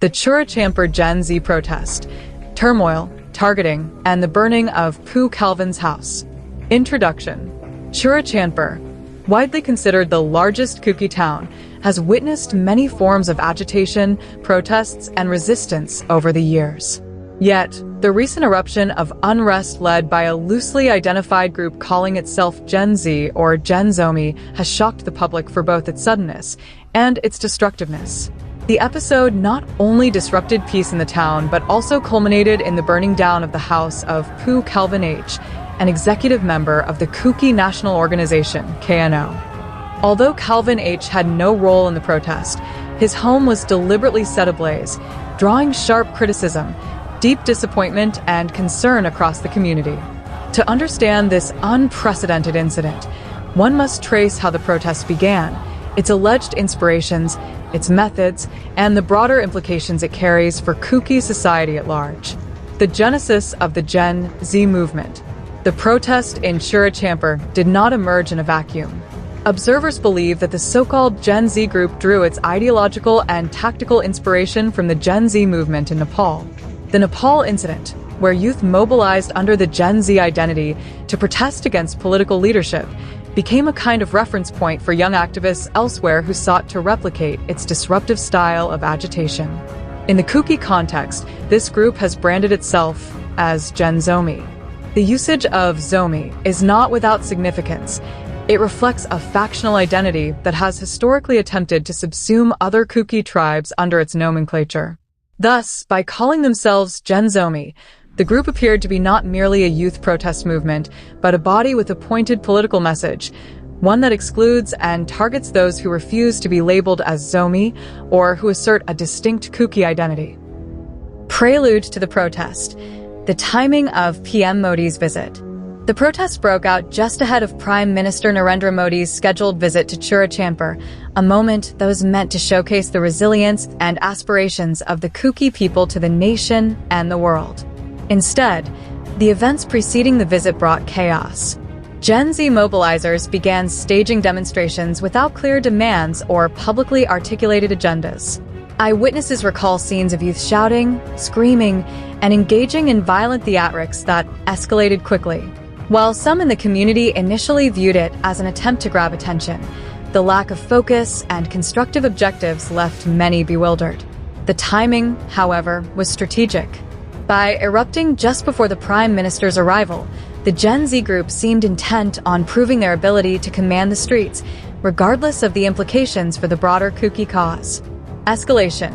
the Churachandpur Gen Z protest, turmoil, targeting, and the burning of Pu Calvin's house. Introduction. Churachandpur, widely considered the largest Kuki town, has witnessed many forms of agitation, protests, and resistance over the years. Yet, the recent eruption of unrest led by a loosely identified group calling itself Gen Z or Gen Zomi has shocked the public for both its suddenness and its destructiveness. The episode not only disrupted peace in the town, but also culminated in the burning down of the house of Pu Calvin H., an executive member of the Kuki National Organization, KNO. Although Calvin H. had no role in the protest, his home was deliberately set ablaze, drawing sharp criticism, deep disappointment, and concern across the community. To understand this unprecedented incident, one must trace how the protest began, its alleged inspirations, its methods, and the broader implications it carries for Kuki society at large. The genesis of the Gen Z movement. The protest in Churachandpur did not emerge in a vacuum. Observers believe that the so-called Gen Z group drew its ideological and tactical inspiration from the Gen Z movement in Nepal. The Nepal incident, where youth mobilized under the Gen Z identity to protest against political leadership, became a kind of reference point for young activists elsewhere who sought to replicate its disruptive style of agitation. In the Kuki context, this group has branded itself as Gen Zomi. The usage of Zomi is not without significance. It reflects a factional identity that has historically attempted to subsume other Kuki tribes under its nomenclature. Thus, by calling themselves Gen Zomi, the group appeared to be not merely a youth protest movement, but a body with a pointed political message, one that excludes and targets those who refuse to be labeled as Zomi or who assert a distinct Kuki identity. Prelude to the protest. The timing of PM Modi's visit. The protest broke out just ahead of Prime Minister Narendra Modi's scheduled visit to Churachandpur, a moment that was meant to showcase the resilience and aspirations of the Kuki people to the nation and the world. Instead, the events preceding the visit brought chaos. Gen Z mobilizers began staging demonstrations without clear demands or publicly articulated agendas. Eyewitnesses recall scenes of youth shouting, screaming, and engaging in violent theatrics that escalated quickly. While some in the community initially viewed it as an attempt to grab attention, the lack of focus and constructive objectives left many bewildered. The timing, however, was strategic. By erupting just before the Prime Minister's arrival, the Gen Z group seemed intent on proving their ability to command the streets, regardless of the implications for the broader Kuki cause. Escalation,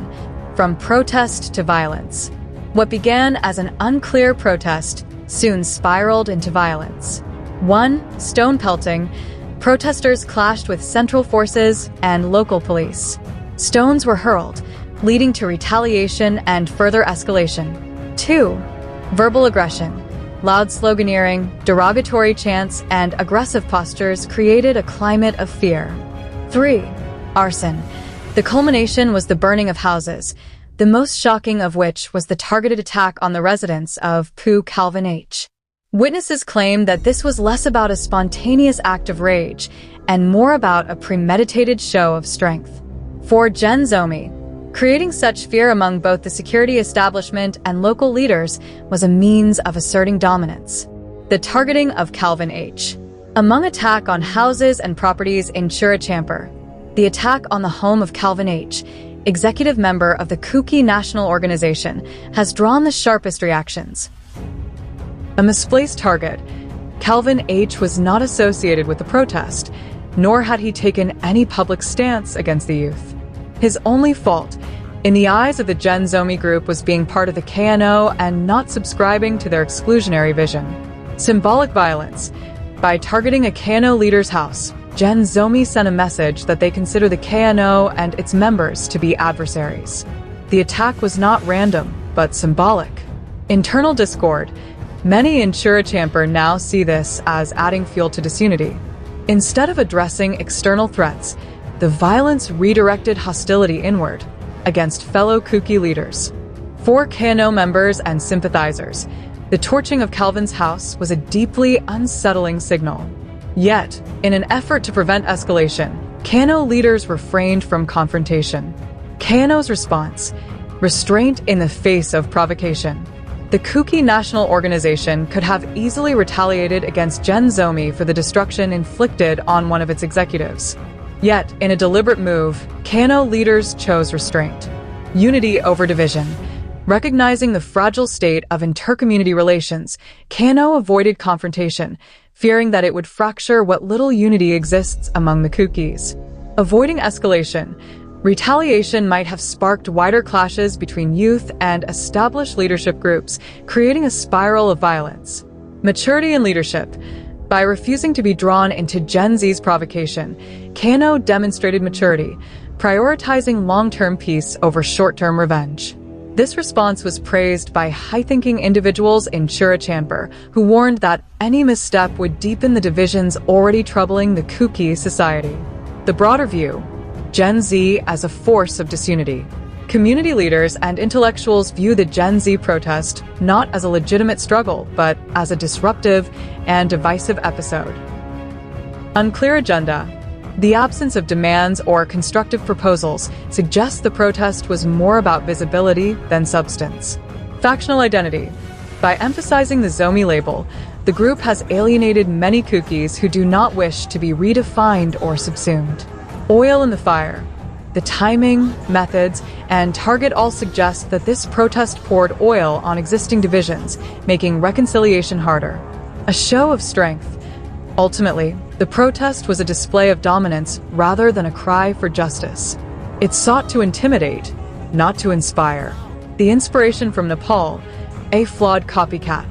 from protest to violence. What began as an unclear protest soon spiraled into violence. 1. Stone pelting. Protesters clashed with central forces and local police. Stones were hurled, leading to retaliation and further escalation. 2. Verbal aggression. Loud sloganeering, derogatory chants, and aggressive postures created a climate of fear. 3. Arson. The culmination was the burning of houses, the most shocking of which was the targeted attack on the residence of Pu Calvin H. Witnesses claim that this was less about a spontaneous act of rage and more about a premeditated show of strength. For Gen Zomi, creating such fear among both the security establishment and local leaders was a means of asserting dominance. The targeting of Calvin H. Among attack on houses and properties in Churachandpur, the attack on the home of Calvin H., executive member of the Kuki National Organization, has drawn the sharpest reactions. A misplaced target, Calvin H. was not associated with the protest, nor had he taken any public stance against the youth. His only fault, in the eyes of the Gen Zomi group, was being part of the KNO and not subscribing to their exclusionary vision. Symbolic violence. By targeting a KNO leader's house, Gen Zomi sent a message that they consider the KNO and its members to be adversaries. The attack was not random, but symbolic. Internal discord. Many in Churachandpur now see this as adding fuel to disunity. Instead of addressing external threats, the violence redirected hostility inward, against fellow Kuki leaders. For KNO members and sympathizers, the torching of Calvin's house was a deeply unsettling signal. Yet, in an effort to prevent escalation, KNO leaders refrained from confrontation. KNO's response, Restraint in the face of provocation. The Kuki National Organization could have easily retaliated against Gen Zomi for the destruction inflicted on one of its executives. Yet, in a deliberate move, KNO leaders chose restraint. Unity over division. Recognizing the fragile state of intercommunity relations, KNO avoided confrontation, fearing that it would fracture what little unity exists among the Kukis. Avoiding escalation. Retaliation might have sparked wider clashes between youth and established leadership groups, creating a spiral of violence. Maturity in leadership. By refusing to be drawn into Gen Z's provocation, KNO demonstrated maturity, prioritizing long-term peace over short-term revenge. This response was praised by high-thinking individuals in Churachandpur, who warned that any misstep would deepen the divisions already troubling the Kuki society. The broader view. Gen Z as a force of disunity. Community leaders and intellectuals view the Gen Z protest not as a legitimate struggle, but as a disruptive and divisive episode. Unclear agenda. The absence of demands or constructive proposals suggests the protest was more about visibility than substance. Factional identity. By emphasizing the Zomi label, the group has alienated many Kukis who do not wish to be redefined or subsumed. Oil in the fire. The timing, methods, and target all suggest that this protest poured oil on existing divisions, making reconciliation harder. A show of strength. Ultimately, the protest was a display of dominance rather than a cry for justice. It sought to intimidate, not to inspire. The inspiration from Nepal, a flawed copycat.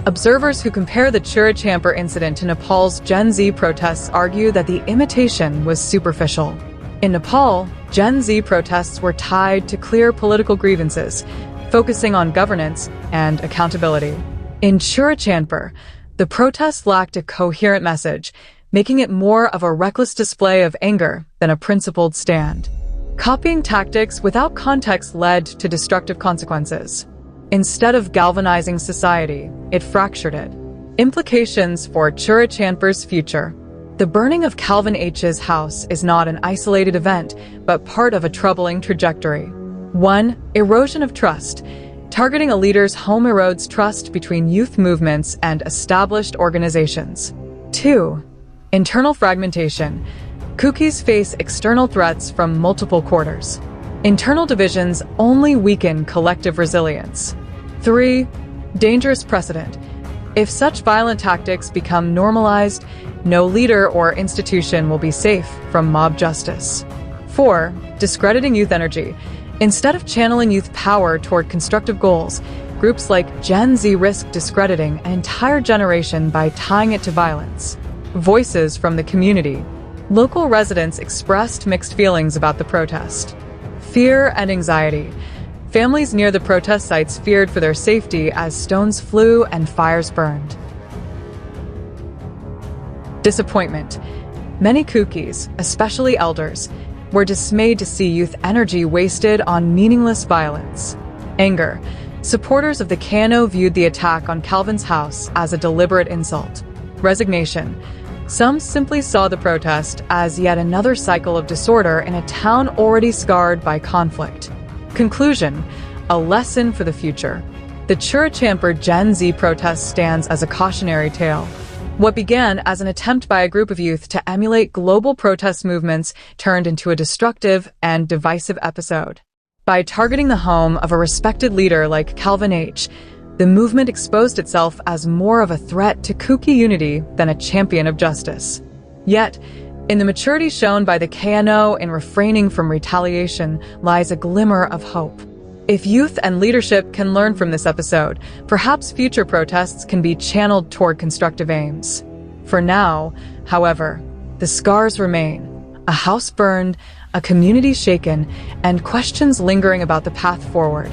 Observers who compare the Churachandpur incident to Nepal's Gen Z protests argue that the imitation was superficial. In Nepal, Gen Z protests were tied to clear political grievances, focusing on governance and accountability. In Churachandpur, the protest lacked a coherent message, making it more of a reckless display of anger than a principled stand. Copying tactics without context led to destructive consequences. Instead of galvanizing society, it fractured it. Implications for Churachandpur's future. The burning of Calvin H's house is not an isolated event, but part of a troubling trajectory. 1. Erosion of trust. Targeting a leader's home erodes trust between youth movements and established organizations. 2. Internal fragmentation. Kukis face external threats from multiple quarters. Internal divisions only weaken collective resilience. 3. Dangerous precedent. If such violent tactics become normalized, no leader or institution will be safe from mob justice. 4. Discrediting youth energy. Instead of channeling youth power toward constructive goals, groups like Gen Z risk discrediting an entire generation by tying it to violence. Voices from the community. Local residents expressed mixed feelings about the protest. Fear and anxiety. Families near the protest sites feared for their safety as stones flew and fires burned. Disappointment. Many Kukis, especially elders, were dismayed to see youth energy wasted on meaningless violence. Anger. Supporters of the KNO viewed the attack on Calvin's house as a deliberate insult. Resignation. Some simply saw the protest as yet another cycle of disorder in a town already scarred by conflict. Conclusion. A lesson for the future. The Churachandpur Gen Z protest stands as a cautionary tale. What began as an attempt by a group of youth to emulate global protest movements turned into a destructive and divisive episode. By targeting the home of a respected leader like Calvin H., the movement exposed itself as more of a threat to Kuki unity than a champion of justice. Yet, in the maturity shown by the KNO in refraining from retaliation lies a glimmer of hope. If youth and leadership can learn from this episode, perhaps future protests can be channeled toward constructive aims. For now, however, the scars remain. A house burned, a community shaken, and questions lingering about the path forward.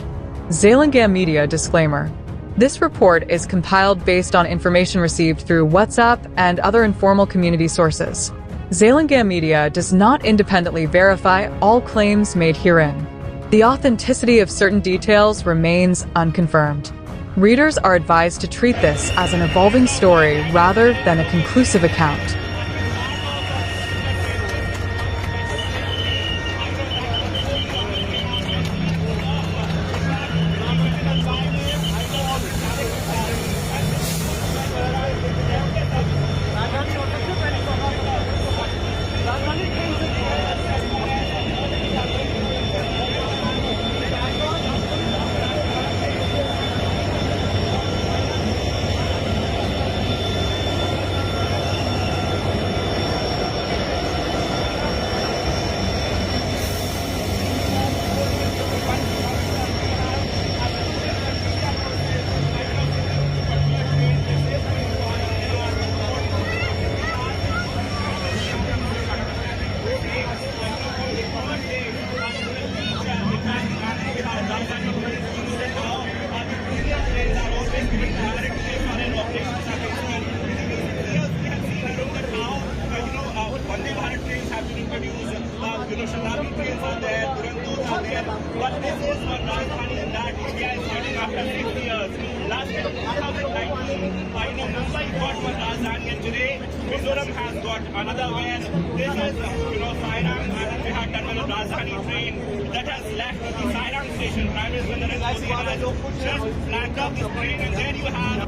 Zalengam Media disclaimer. This report is compiled based on information received through WhatsApp and other informal community sources. Zalengam Media does not independently verify all claims made herein. The authenticity of certain details remains unconfirmed. Readers are advised to treat this as an evolving story rather than a conclusive account. Mumbai got one Rajdhani, and today Mizoram has got another win. This is, Sairam, and we had done a Rajdhani train that has left the Sairam station. Prime Minister Narendra Modi has just flagged up this train, and then you have